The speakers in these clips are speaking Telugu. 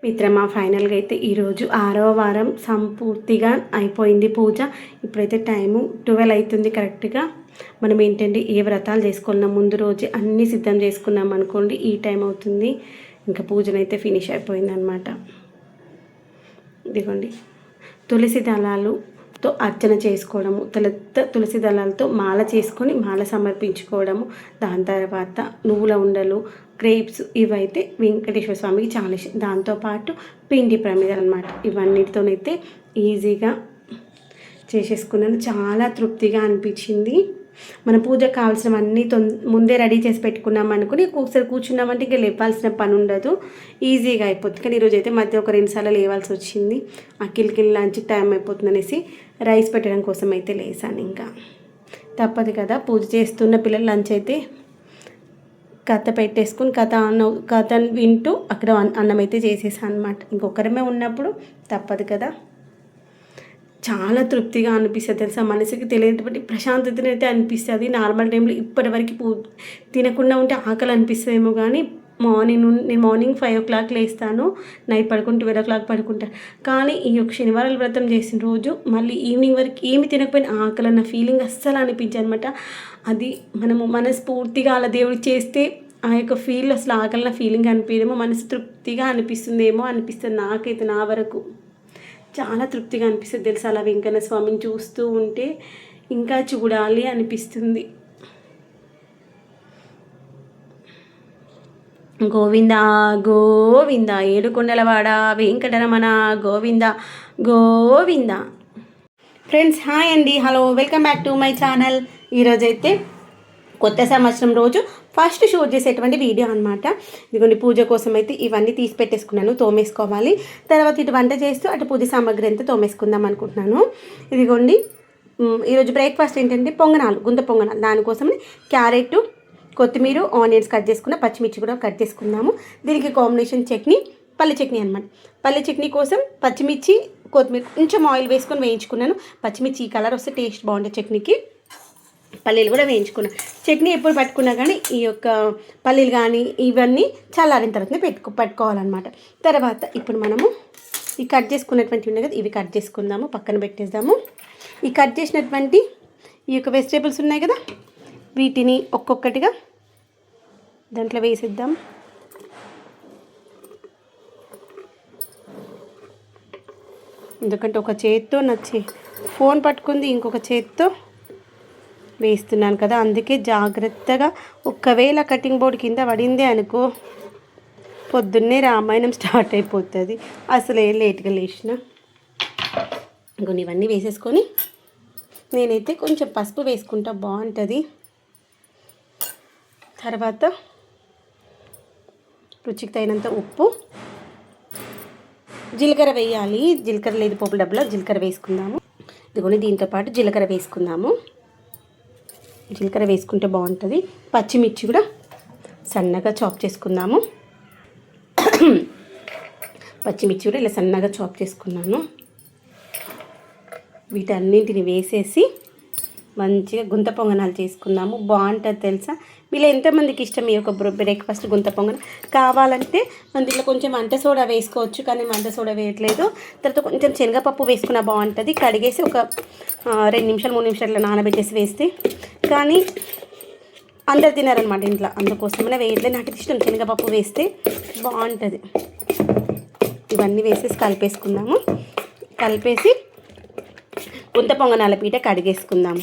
మిత్రమా ఫైనల్గా అయితే ఈరోజు 6వ వారం సంపూర్తిగా అయిపోయింది పూజ. ఇప్పుడైతే టైము 12 అవుతుంది కరెక్ట్గా. మనం ఏంటంటే ఏ వ్రతాలు చేసుకున్నాం ముందు రోజు అన్నీ సిద్ధం చేసుకున్నాం అనుకోండి, ఈ టైం అవుతుంది. ఇంకా పూజనైతే ఫినిష్ అయిపోయింది అనమాట. ఇదిగోండి తులసి దళాలుతో అర్చన చేసుకోవడము, తులసి దళాలతో మాల చేసుకొని మాల సమర్పించుకోవడము, దాని తర్వాత నువ్వుల ఉండలు, గ్రేప్స్ ఇవైతే వెంకటేశ్వర స్వామికి చాలా ఇష్టం. దాంతోపాటు పిండి ప్రమిదలు అనమాట. ఇవన్నిటితోనైతే ఈజీగా చేసేసుకున్నాను. చాలా తృప్తిగా అనిపించింది. మన పూజకు కావాల్సినవన్నీ ముందే రెడీ చేసి పెట్టుకున్నాం అనుకుని ఒకసారి కూర్చున్నామంటే ఇంకా లేపాల్సిన పని ఉండదు, ఈజీగా అయిపోతుంది. కానీ ఈరోజు అయితే మధ్య ఒక 2 సార్లు లేవాల్సి వచ్చింది. అఖిల్కి లంచ్ టైం అయిపోతుంది అనేసి రైస్ పెట్టడం కోసం అయితే లేసాను. ఇంకా తప్పదు కదా, పూజ చేస్తున్న పిల్లలు లంచ్ అయితే కథ పెట్టేసుకుని కథ వింటూ అక్కడ అన్నం అయితే చేసేసాను అనమాట. ఇంకొకరమే ఉన్నప్పుడు తప్పదు కదా. చాలా తృప్తిగా అనిపిస్తుంది తెలుసా, మనసుకి తెలియనటువంటి ప్రశాంతతని అయితే అనిపిస్తుంది. నార్మల్ టైంలో ఇప్పటివరకు తినకుండా ఉంటే ఆకలి అనిపిస్తుందేమో, కానీ నేను మార్నింగ్ 5 o'clock లేస్తాను, నైట్ పడుకుంటే 12 o'clock పడుకుంటాను. కానీ ఈ యొక్క శనివారాలు వ్రతం చేసిన రోజు మళ్ళీ ఈవినింగ్ వరకు ఏమి తినకపోయినా ఆకలి అన్న ఫీలింగ్ అస్సలు అనిపించదు అనమాట. అది మనము మనస్ఫూర్తిగా అలా దేవుడికి చేస్తే ఆ యొక్క ఫీల్ అసలు ఆకలిన ఫీలింగ్ అనిపించేమో, మనసు తృప్తిగా అనిపిస్తుందేమో అనిపిస్తుంది. నాకైతే నా వరకు చాలా తృప్తిగా అనిపిస్తుంది తెలుసు. అలా వెంకన్న స్వామిని చూస్తూ ఉంటే ఇంకా చూడాలి అనిపిస్తుంది. గోవింద గోవింద ఏడుకొండలవాడ వెంకటరమణ గోవింద గోవింద. ఫ్రెండ్స్ హాయ్ అండి, hello, welcome back to my channel. ఈరోజైతే కొత్త సంవత్సరం రోజు ఫస్ట్ షూట్ చేసేటువంటి వీడియో అనమాట. ఇదిగోండి పూజ కోసం అయితే ఇవన్నీ తీసి పెట్టేసుకున్నాను, తోమేసుకోవాలి. తర్వాత ఇటు వంట చేస్తూ అటు పూజ సామాగ్రి అంతా తోమేసుకుందాం అనుకుంటున్నాను. ఇదిగోండి ఈరోజు బ్రేక్ఫాస్ట్ ఏంటంటే పొంగనాలు, గుంత పొంగనాలు. దానికోసం క్యారెట్, కొత్తిమీర, ఆనియన్స్ కట్ చేసుకున్న, పచ్చిమిర్చి కూడా కట్ చేసుకుందాము. దీనికి కాంబినేషన్ చట్నీ పల్లి చట్నీ అనమాట. పల్లి చట్నీ కోసం పచ్చిమిర్చి, కొత్తిమీర కొంచెం ఆయిల్ వేసుకొని వేయించుకున్నాను. పచ్చిమిర్చి ఈ కలర్ వస్తే టేస్ట్ బాగుంటుంది చట్నీకి. పల్లీలు కూడా వేయించుకున్నాను. చట్నీ ఎప్పుడు పట్టుకున్నా కానీ ఈ యొక్క పల్లీలు కానీ ఇవన్నీ చల్లారిన తర్వాత పట్టుకోవాలన్నమాట. తర్వాత ఇప్పుడు మనము ఈ కట్ చేసుకున్నటువంటి ఉన్నాయి కదా, ఇవి కట్ చేసుకుందాము, పక్కన పెట్టేద్దాము. ఈ కట్ చేసినటువంటి ఈ యొక్క వెజిటేబుల్స్ ఉన్నాయి కదా, వీటిని ఒక్కొక్కటిగా దాంట్లో వేసిద్దాం. ఎందుకంటే ఒక చేత్తో ఫోన్ పట్టుకుంది, ఇంకొక చేత్తో వేస్తున్నాను కదా, అందుకే జాగ్రత్తగా. ఒక్కవేళ కటింగ్ బోర్డ్ కింద పడిందే అనుకో, పొద్దున్నే రామాయణం స్టార్ట్ అయిపోతుంది. అసలే లేట్గా లేచిన. ఇంకొని ఇవన్నీ వేసేసుకొని నేనైతే కొంచెం పసుపు వేసుకుంటా, బాగుంటుంది. తర్వాత రుచికి తగినంత ఉప్పు, జీలకర్ర వేయాలి. జీలకర్ర లేదు పోపు డబ్బాలో, జీలకర్ర వేసుకుందాము. ఇదిగోని దీంతోపాటు జీలకర్ర వేసుకుందాము. జీలకర్ర వేసుకుంటే బాగుంటుంది. పచ్చిమిర్చి కూడా సన్నగా చాప్ చేసుకుందాము. పచ్చిమిర్చి కూడా ఇలా సన్నగా చాప్ చేసుకున్నాను. వీటన్నింటిని వేసేసి మంచిగా గుంత పొంగనాలు చేసుకుందాము. బాగుంటుంది తెలుసా. వీళ్ళు ఎంతమందికి ఇష్టం ఈ యొక్క బ్రేక్ఫాస్ట్ గుంత పొంగన. కావాలంటే మన దీంట్లో కొంచెం వంట సోడా వేసుకోవచ్చు, కానీ వంట సోడా వేయట్లేదు. తర్వాత కొంచెం శనగపప్పు వేసుకున్నా బాగుంటుంది. కడిగేసి ఒక 2 నిమిషాలు 3 నిమిషాలు నానబెట్టేసి వేస్తే, కానీ అందరు తినారనమాట ఇంట్లో, అందుకోసమైనా వేయట్లేదు. నాకు ఇష్టం శనగపప్పు వేస్తే బాగుంటుంది. ఇవన్నీ వేసేసి కలిపేసుకుందాము. కలిపేసి గుంత పొంగనాల పీట కడిగేసుకుందాము.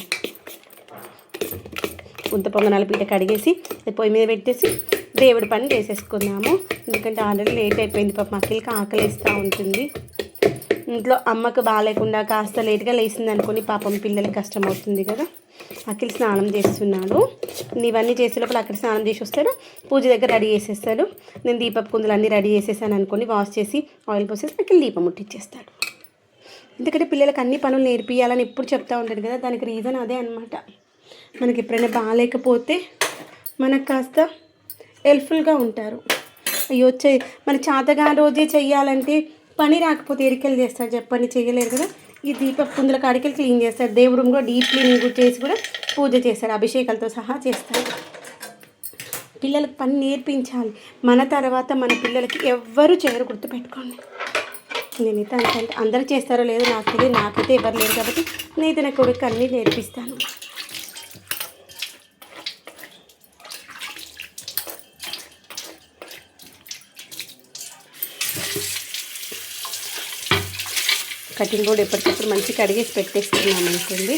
గుంత పొంగనాల పీట కడిగేసి పొయ్యి మీద పెట్టేసి దేవుడి పని చేసేసుకుందాము. ఎందుకంటే ఆల్రెడీ లేట్ అయిపోయింది. పాప అఖిల్కి ఆకలిస్తూ ఉంటుంది. ఇంట్లో అమ్మకు బాగాలేకుండా కాస్త లేట్గా లేచింది అనుకుని పాపం పిల్లలకి కష్టం అవుతుంది కదా. అఖిల్ స్నానం చేస్తున్నాడు. ఇవన్నీ చేసే లోపల అక్కడ స్నానం చేసి వస్తాడు, పూజ దగ్గర రెడీ చేసేస్తాడు. నేను దీపపు కుందులు అన్నీ రెడీ చేసేసాను అనుకుని వాష్ చేసి ఆయిల్ పోసేసి అఖిల్ దీపం ముట్టించేస్తాడు. ఎందుకంటే పిల్లలకి అన్ని పనులు నేర్పియాలని ఎప్పుడు చెప్తూ ఉంటాడు కదా, దానికి రీజన్ అదే అనమాట. మనకి ఎప్పుడైనా బాగాలేకపోతే మనకు కాస్త హెల్ప్ఫుల్గా ఉంటారు. అయ్యో మన చేతగా రోజే చెయ్యాలంటే పని రాకపోతే ఎరికెళ్ళి చేస్తారు చెప్పండి, చేయలేరు కదా. ఈ దీపపు కుందుల కాడికెళ్ళి క్లీన్ చేస్తారు. దేవుడు కూడా డీప్ క్లీనింగ్ చేసి కూడా పూజ చేస్తారు, అభిషేకాలతో సహా చేస్తారు. పిల్లలకు పని నేర్పించాలి. మన తర్వాత మన పిల్లలకి ఎవ్వరు చేయరు, గుర్తుపెట్టుకోండి. నేనైతే అంటే అందరూ చేస్తారో లేదో నాకు తెలియదు, నాకైతే ఎవరు లేరు కాబట్టి నేనైతే నా కొడుకు అన్నీ నేర్పిస్తాను. కటింగ్ బోర్డ్ ఎప్పటికప్పుడు మంచి కడిగేసి పెట్టేస్తున్నాం అనుకోండి.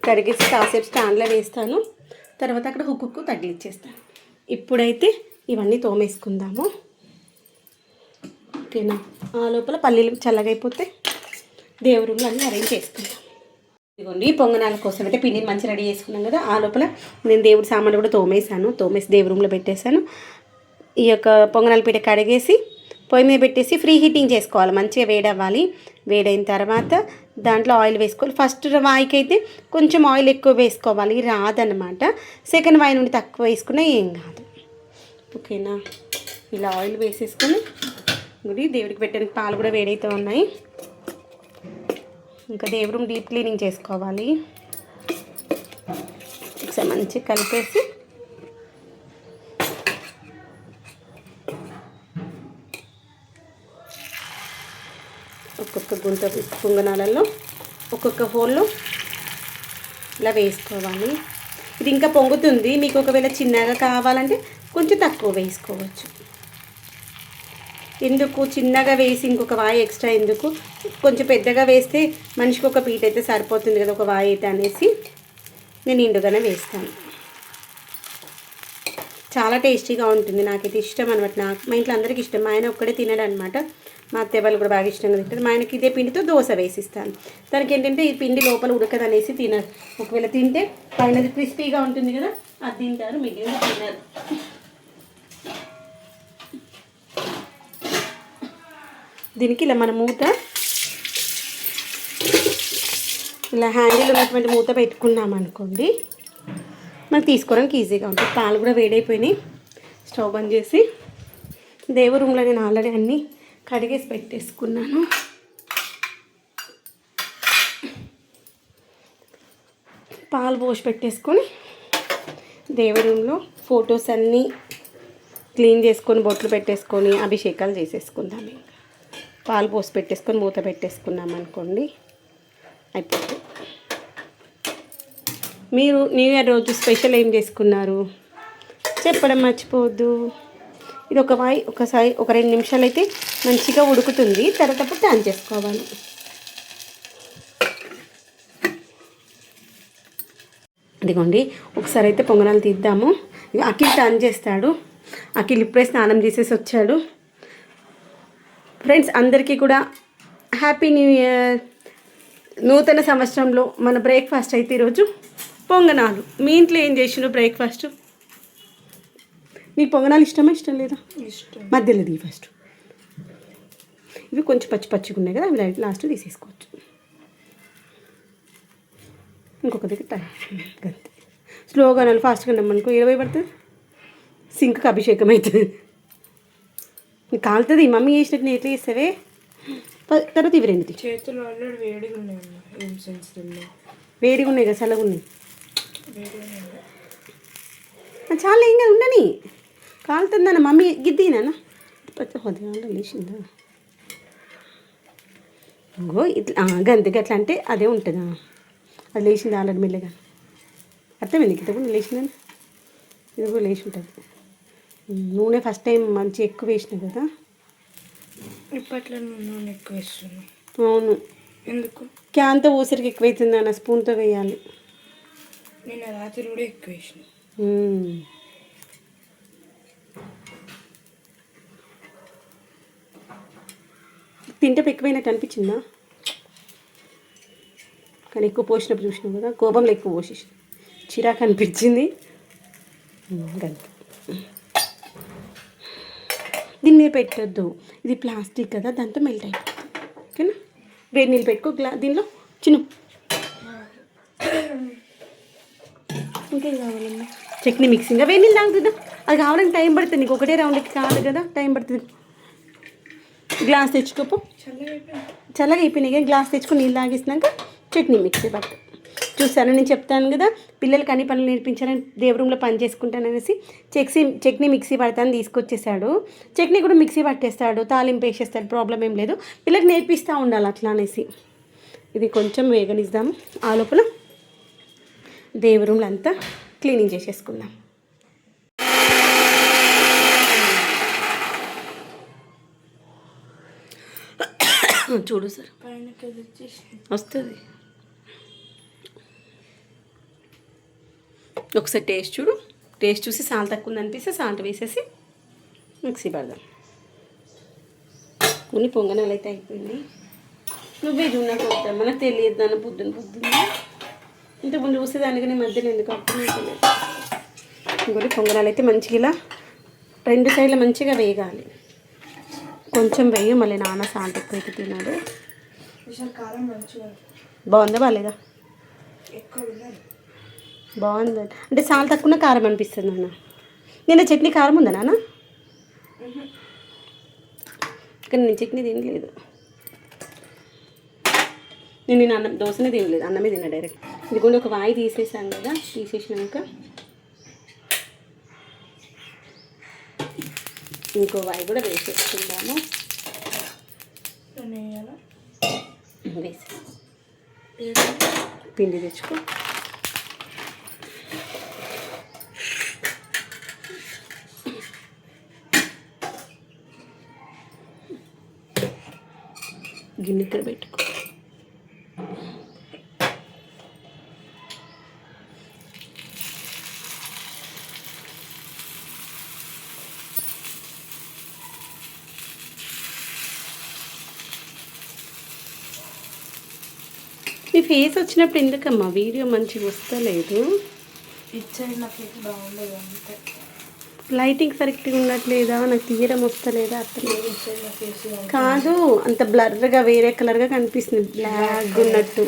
కడిగేసి కాసేపు స్టాండ్లో వేస్తాను, తర్వాత అక్కడ హుక్కు తగిలిచ్చేస్తాను. ఇప్పుడైతే ఇవన్నీ తోమేసుకుందాము, ఓకేనా? ఆ లోపల పల్లీలు చల్లగైపోతే దేవుడు అన్నీ అరేంజ్ చేసుకుందాం. ఇదిగోండి పొంగనాల కోసం అయితే పిండిని మంచి రెడీ చేసుకున్నాం కదా. ఆ లోపల నేను దేవుడి సామాన్లు కూడా తోమేసి దేవుడి రూమ్లో పెట్టేశాను. ఈ యొక్క పొంగనాల పీట కడిగేసి పొయ్యి మీద పెట్టేసి ఫ్రీ హీటింగ్ చేసుకోవాలి. మంచిగా వేడవ్వాలి. వేడైన తర్వాత దాంట్లో ఆయిల్ వేసుకోవాలి. ఫస్ట్ వాయికి అయితే కొంచెం ఆయిల్ ఎక్కువ వేసుకోవాలి, రాదనమాట. సెకండ్ వాయి నుండి తక్కువ వేసుకున్నా ఏం కాదు, ఓకేనా? ఇలా ఆయిల్ వేసేసుకొని ఇది దేవుడికి పెట్టడానికి పాలు కూడా వేడైతే ఉన్నాయి. ఇంకా దేవుడి రూమ్ డీప్ క్లీనింగ్ చేసుకోవాలి. ఒకసారి మంచిగా కలిపేసి ఒక్కొక్క గుంత పొంగనాలలో ఒక్కొక్క హోల్లో ఇలా వేసుకోవాలి. ఇది ఇంకా పొంగుతుంది. మీకు ఒకవేళ చిన్నగా కావాలంటే కొంచెం తక్కువ వేసుకోవచ్చు. ఎందుకు చిన్నగా వేసి ఇంకొక వాయి ఎక్స్ట్రా ఎందుకు, కొంచెం పెద్దగా వేస్తే మనిషికి ఒక పీట అయితే సరిపోతుంది కదా, ఒక వాయి అయితే అనేసి నేను ఇండుగానే వేస్తాను. చాలా టేస్టీగా ఉంటుంది. నాకైతే ఇష్టం అనమాట. మా ఇంట్లో అందరికీ ఇష్టం. మా ఆయన ఒక్కడే తినడు అనమాట. మా అత్తయ్య వాళ్ళు కూడా బాగా ఇష్టంగా తింటారు. మా ఆయనకి ఇదే పిండితో దోశ వేసిస్తాను. తనకి ఏంటంటే ఈ పిండి లోపల ఉడకదనేసి తినరు. ఒకవేళ తింటే పైన క్రిస్పీగా ఉంటుంది కదా, అది తింటారు, మిగిలిన తినరు. దీనికి ఇలా మన మూత, ఇలా హ్యాండిల్ ఉన్నటువంటి మూత పెట్టుకున్నాం అనుకోండి, మనకు తీసుకోవడానికి ఈజీగా ఉంటుంది. పాలు కూడా వేడైపోయినాయి. స్టవ్ బంద్ చేసి దేవుడి రూమ్లో నేను ఆల్రెడీ అన్నీ కడిగేసి పెట్టేసుకున్నాను. పాలు పోసి పెట్టేసుకొని దేవుడి రూమ్లో ఫొటోస్ అన్నీ క్లీన్ చేసుకొని బొట్లు పెట్టేసుకొని అభిషేకాలు చేసేసుకుందాం. ఇంకా పాలు పోసి పెట్టేసుకొని మూత పెట్టేసుకున్నాం అనుకోండి, అయిపోతుంది. మీరు న్యూ ఇయర్ రోజు స్పెషల్ ఏం చేసుకున్నారు చెప్పడం మర్చిపోవద్దు. ఇది ఒకసారి ఒక 2 నిమిషాలు అయితే మంచిగా ఉడుకుతుంది. తర్వాత టర్న్ చేసుకోవాలి. ఇదిగోండి ఒకసారి అయితే పొంగనాలు తీద్దాము. అఖిల్ టర్న్ చేస్తాడు. అఖిల్ ఇప్పుడే స్నానం చేసేసి వచ్చాడు. ఫ్రెండ్స్ అందరికీ కూడా హ్యాపీ న్యూ ఇయర్. నూతన సంవత్సరంలో మన బ్రేక్ఫాస్ట్ అయితే ఈరోజు పొంగనాలు. మీ ఇంట్లో ఏం చేసినారు బ్రేక్ఫాస్ట్? నీకు పొంగనాలు ఇష్టమా ఇష్టం లేదా? ఇష్టం. మధ్యలో ది ఫస్ట్. ఇవి కొంచెం పచ్చిగా ఉన్నాయి కదా, అవి లాస్ట్ తీసేసుకోవచ్చు. ఇంకొక దగ్గర టైం అంతే. స్లోగా నాలు ఫాస్ట్గా నమ్మనుకో 20 పడుతుంది. సింక్కి అభిషేకం అవుతుంది. కాలుతుంది. మమ్మీ చేసినట్టు నేను ఎట్లా చేస్తావే? తర్వాత ఇవి 2 చేతులు ఆల్రెడీ వేడిగా ఉన్నాయి. వేడిగా ఉన్నాయి కదా, చల్లగా ఉన్నాయి. చాలా ఏం కదా ఉండని. కాలుతుందన్న మమ్మీ గిద్దినా కొద్దిగా లేచిందా? ఇంకో ఇట్లా గంతకి ఎట్లా అంటే అదే ఉంటుందా? అది లేచింది ఆల్రెడీ మెల్లగా. అర్థమైంది ఇంత కూడా లేచిందని. ఇది కూడా లేచి ఉంటుంది. నూనె ఫస్ట్ టైం మంచి ఎక్కువ వేసిన కదా. ఇప్పట్లో నూనె ఎక్కువ వేస్తున్నాను. అవును. ఎందుకు? క్యాన్తో ఊసరికి ఎక్కువైతుంది అన్న, స్పూన్తో వేయాలి. నేను రాత్రి కూడా ఎక్కువ వేసిన. తింటే ఎక్కువైనట్టు అనిపించిందా? కానీ ఎక్కువ పోసినప్పుడు చూసినాం కదా, కోపంలో ఎక్కువ పోసేసి చిరాకు అనిపించింది. గంత దీని మీద పెట్టద్దు, ఇది ప్లాస్టిక్ కదా, దాంతో మెల్ట్ అయిపోతుంది. ఓకేనా? వేడి నీళ్ళు పెట్టుకో దీనిలో చిన్న. ఇంకేం కావాలమ్మా? చట్నీ మిక్సింగ్ వేడి నీళ్ళు తాగుతుందా? అది కావాలని టైం పడుతుంది. నీకు ఒకటే రౌండ్కి కాదు కదా, టైం పడుతుంది. గ్లాస్ తెచ్చుకోపో. చల్లగా అయిపోయినాయి కానీ గ్లాస్ తెచ్చుకొని నీళ్ళు తాగేసినాక చట్నీ మిక్సీ పట్టు. చూసాను, నేను చెప్తాను కదా పిల్లలకి అన్ని పనులు నేర్పించాలని దేవుడి రూమ్లో పని చేసుకుంటాననేసి చట్నీ మిక్సీ పడతాను తీసుకొచ్చేసాడు. చట్నీ కూడా మిక్సీ పట్టేస్తాడు, తాలింపు వేసేస్తాడు, ప్రాబ్లం ఏం లేదు. పిల్లలకి నేర్పిస్తూ ఉండాలి అట్లా అనేసి. ఇది కొంచెం వేగనిద్దాము. ఆ లోపల దేవుడి రూమ్లో అంతా క్లీనింగ్ చేసేసుకుందాం. చూడు సార్ వస్తుంది. ఒకసారి టేస్ట్ చూడు, టేస్ట్ చూసి సాల్ట్ తక్కువ ఉంది అనిపిస్తే సాల్ట్ వేసేసి మిక్సీ పడదాం. కొన్ని పొంగనాలు అయితే అయిపోయినాయి. నువ్వే చూడకు వద్దాం, మనకు తెలియదు దాన్ని పొద్దున్న ఇంతకుముందు చూసేదానికనే మధ్యలో ఎందుకు అర్థమవుతుంది. ఇంకోటి పొంగనాలు అయితే మంచిగా ఇలా 2 సైడ్లు మంచిగా వేగాలి. కొంచెం వేయి, మళ్ళీ నాన్న సాల్ట్ ఎక్కువైతే తిన్నాడు. బాగుందా బాగాలేదా? బాగుంది అంటే సాల్ట్ తక్కువ కారం అనిపిస్తుంది నాన్న. నేను చట్నీ కారం ఉందా నాన్న? కానీ నేను చట్నీ తినలేదు. నేను అన్నం దోశనే తినలేదు, అన్నమే తిన్నా డైరెక్ట్. ఇది కూడా ఒక వాయి తీసేసాను కదా, తీసేసినాక ఇంకో వాయి కూడా వేసేసుకుందాము. వేసి పిండి తెచ్చుకో. గిన్నె ఇక్కడ పెట్టుకో. నీ ఫేస్ వచ్చినప్పుడు ఎందుకమ్మా వీడియో మంచిగా వస్తలేదు? ఇచ్చేది నా ఫేస్ బాగుండదు అంతే. లైటింగ్ కరెక్ట్గా ఉండట్లేదా, నాకు తీయడం వస్తలేదా అట్లా కాదు, అంత బ్లర్గా వేరే కలర్గా కనిపిస్తుంది, బ్లాక్ ఉన్నట్టు.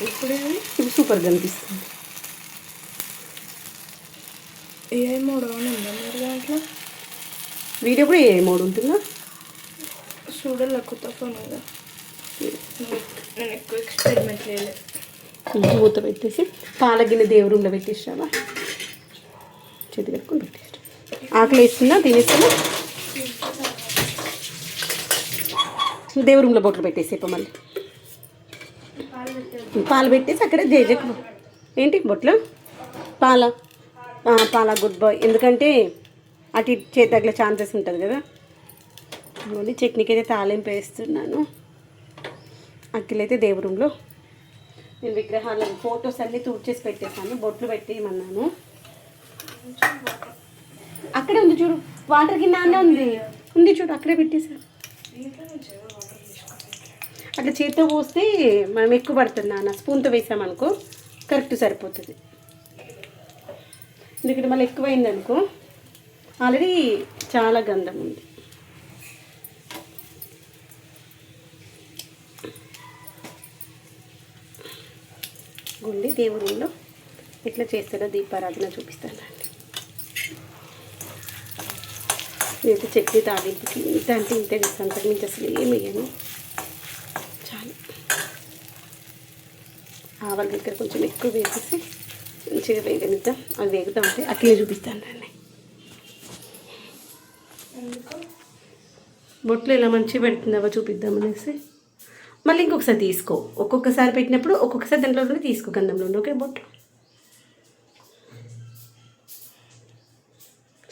ఇప్పుడు సూపర్గా కనిపిస్తుంది. ఏ మోడ్ ఆన్ ఉందా మరి దాంట్లో? వీడియో కూడా ఏ మోడ్ ఉంటుందా చూడాలి, కొత్త ఫోన్ కదా, నేను ఎక్కువ ఎక్స్పెరిమెంట్ చేయలేదు. మూత పెట్టేసి పాల గిన్నె దేవుడి రూమ్లో పెట్టేసావా? చేతి కట్టుకొని పెట్టేసి ఆకలి వేస్తున్నా తినేస్తున్నా. దేవుడి రూమ్లో బొట్లు పెట్టేసి మళ్ళీ పాలు పెట్టేసి అక్కడ జేజకు ఏంటి బొట్లు పాల గుడ్ బాయ్. ఎందుకంటే అటు ఇటు చేతి తగిలే ఛాన్సెస్ ఉంటుంది కదా. మళ్ళీ చట్నీకి అయితే తాలింపు వేస్తున్నాను. అక్కలైతే దేవుడి రూమ్లో నేను విగ్రహాలు ఫొటోస్ అన్నీ తుడిచేసి పెట్టేసాను, బొట్లు పెట్టేయమన్నాను. అక్కడే ఉంది చూడు, వాటర్ గిన్నె ఉంది చూడు, అక్కడే పెట్టేసాను. అట్లా చేతితో పోస్తే మనం ఎక్కువ పడుతుంది నాన్న, స్పూన్తో వేసామనుకో కరెక్ట్ సరిపోతుంది. ఎందుకంటే మళ్ళీ ఎక్కువైంది అనుకో ఆల్రెడీ చాలా గంధం ఉంది. గుండి దేవుడిలో ఎట్లా చేస్తాడో దీపారాధన చూపిస్తానండి. నేనైతే చట్నీ తాలింపుకి ఇంత అంటే ఇంత వేస్తాను, అంతకు మించి అసలు ఏమి వేయను. చాలు ఆవాల దగ్గర కొంచెం ఎక్కువ వేసేసి మంచిగా వేగనిద్దాం. అవి వేగుతూ ఉంటే అట్లే చూపిస్తాను రండి. బొట్లు ఇలా మంచిగా పెడుతుందావో చూపిద్దామనేసి మళ్ళీ ఇంకొకసారి తీసుకో. ఒక్కొక్కసారి పెట్టినప్పుడు ఒక్కొక్కసారి దాంట్లో నుండి తీసుకో గంధంలో ఉండి. ఓకే బొట్లు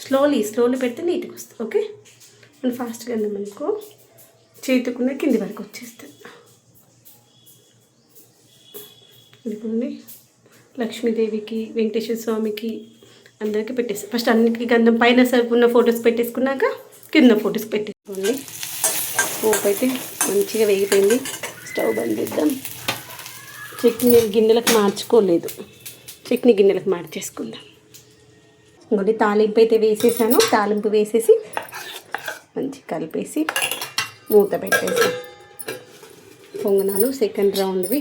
స్లోలీ పెడితే నీట్గా వస్తుంది. ఓకే మనం ఫాస్ట్గా గంధం అనుకో చేతుకున్న కింది వరకు వచ్చేస్తుంది. ఇదిగోండి లక్ష్మీదేవికి వెంకటేశ్వర స్వామికి అందరికీ పెట్టేసి ఫస్ట్ అన్నిటికీ గంధం పైన ఉన్న ఫొటోస్ పెట్టేసుకున్నాక కింద ఫొటోస్ పెట్టేసుకోండి. పోపు అయితే మంచిగా వేగిపోయింది. స్టవ్ బంద్ చేద్దాం. చట్నీ నేను గిన్నెలకు మార్చుకోలేదు, చట్నీ గిన్నెలకు మార్చేసుకుందాం. ఇంకోటి తాలింపు అయితే వేసేసాను. తాలింపు వేసేసి మంచిగా కలిపేసి మూత పెట్టేసి పొంగనాలు సెకండ్ రౌండ్వి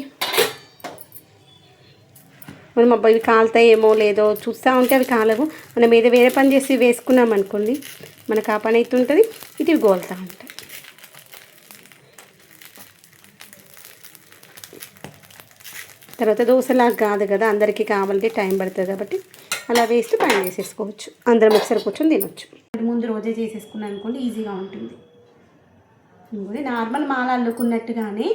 మనం అబ్బాయి ఇవి కాలుతాయేమో లేదో చూస్తూ ఉంటే అవి కాలవు. మనం ఏదో వేరే పని చేసి వేసుకున్నాం అనుకోండి మనకు ఆ పని అయితే ఉంటుంది, ఇటు గోలుతూ ఉంటాయి. తర్వాత దోశలాగా కాదు కదా, అందరికీ కావాలంటే టైం పడుతుంది కాబట్టి అలా వేస్తే పైన వేసేసుకోవచ్చు, అందరం ఒకసారి కూర్చొని తినొచ్చు. ముందు రోజే చేసేసుకున్నాను అనుకోండి, ఈజీగా ఉంటుంది. ఇంకోటి నార్మల్ మాల అల్లుకున్నట్టుగానే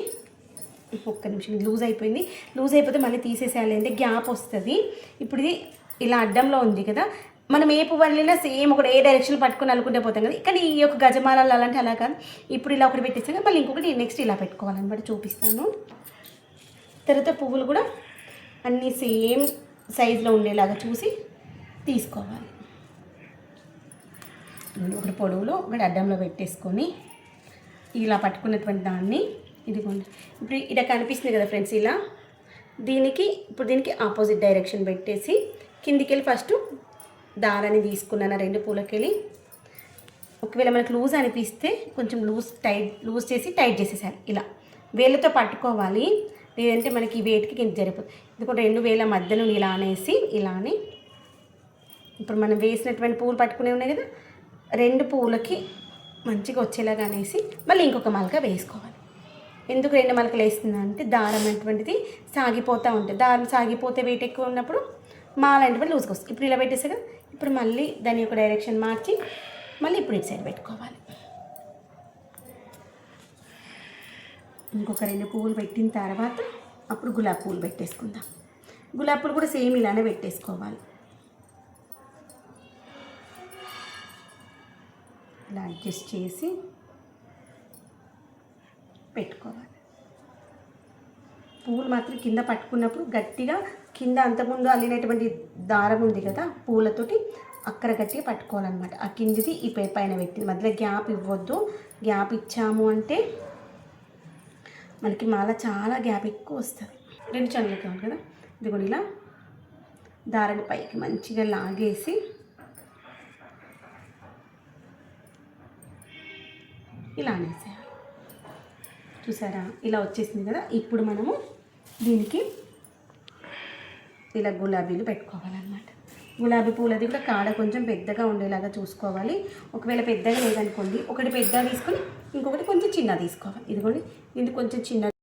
ఒక్క నిమిషం లూజ్ అయిపోయింది. లూజ్ అయిపోతే మళ్ళీ తీసేసేయాలి, అంటే గ్యాప్ వస్తుంది. ఇప్పుడు ఇది ఇలా అడ్డంలో ఉంది కదా, మనం ఏ పువ్వు వెళ్ళినా సేమ్ ఒకటి ఏ డైరెక్షన్ పట్టుకొని అల్లుకుంటే పోతాం కదా. కానీ ఈ యొక్క గజమాలలో అలాంటి అలా కాదు. ఇప్పుడు ఇలా ఒకటి పెట్టేసాక మళ్ళీ ఇంకొకటి నెక్స్ట్ ఇలా పెట్టుకోవాలన్నమాట, చూపిస్తాను. తర్వాత పువ్వులు కూడా అన్నీ సేమ్ సైజులో ఉండేలాగా చూసి తీసుకోవాలి. ఒకటి పొడవులో ఒకటి అడ్డంలో పెట్టేసుకొని ఇలా పట్టుకున్నటువంటి దాన్ని ఇదిగోండి, ఇప్పుడు ఇలా కనిపిస్తుంది కదా ఫ్రెండ్స్, ఇలా దీనికి ఆపోజిట్ డైరెక్షన్ పెట్టేసి కిందికి వెళ్ళి ఫస్ట్ దారాన్ని తీసుకున్నాను 2 పూలకెళ్ళి. ఒకవేళ మనకు లూజ్ అనిపిస్తే కొంచెం లూజ్ చేసి టైట్ చేసేసారి. ఇలా వేళ్ళతో పట్టుకోవాలి, లేదంటే మనకి వేటికి కింద జరిపోతుంది. ఎందుకంటే 2 వేల మధ్యలో ఇలా అనేసి ఇలానే ఇప్పుడు మనం వేసినటువంటి పూలు పట్టుకునే ఉన్నాయి కదా, 2 పూలకి మంచిగా వచ్చేలాగా అనేసి మళ్ళీ ఇంకొక మలక వేసుకోవాలి. ఎందుకు 2 మలకలు వేస్తుందా అంటే దారం అటువంటిది సాగిపోతూ ఉంటుంది. దారం సాగిపోతే వెయిట్ ఎక్కువ ఉన్నప్పుడు మాల అంటే లూజ్గా వస్తుంది. ఇప్పుడు ఇలా పెట్టేసాక ఇప్పుడు మళ్ళీ దాని యొక్క డైరెక్షన్ మార్చి మళ్ళీ ఇప్పుడు ఇటు సైడ్ పెట్టుకోవాలి. ఇంకొక 2 పువ్వులు పెట్టిన తర్వాత అప్పుడు గులాబీ పువ్వులు పెట్టేసుకుందాం. గులాబీ పువ్వులు కూడా సేమ్ ఇలానే పెట్టేసుకోవాలి. ఇలా అడ్జస్ట్ చేసి పెట్టుకోవాలి. పువ్వులు మాత్రం కింద పట్టుకున్నప్పుడు గట్టిగా కింద అంతకుముందు అల్లినటువంటి దారం ఉంది కదా పూలతోటి అక్కడ గట్టిగా పట్టుకోవాలన్నమాట. ఆ కిందిది ఈ పైన పెట్టింది, మధ్యలో గ్యాప్ ఇవ్వద్దు. గ్యాప్ ఇచ్చాము అంటే మనకి మాల చాలా గ్యాప్ ఎక్కువ వస్తుంది. 2 చనులు కావాలి కదా, ఇది కూడా ఇలా దారాన్ని పైకి మంచిగా లాగేసి ఇలా అనేసేయాలి. చూసారా, ఇలా వచ్చేసింది కదా. ఇప్పుడు మనము దీనికి ఇలా గులాబీలు పెట్టుకోవాలన్నమాట. గులాబీ పూలది కూడా కాడ కొంచెం పెద్దగా ఉండేలాగా చూసుకోవాలి. ఒకవేళ పెద్దగా లేదనుకోండి, ఒకటి పెద్దగా తీసుకొని ఇంకొకటి కొంచెం చిన్నగా తీసుకోవాలి. ఇదిగోండి, ఇది కొంచెం చిన్న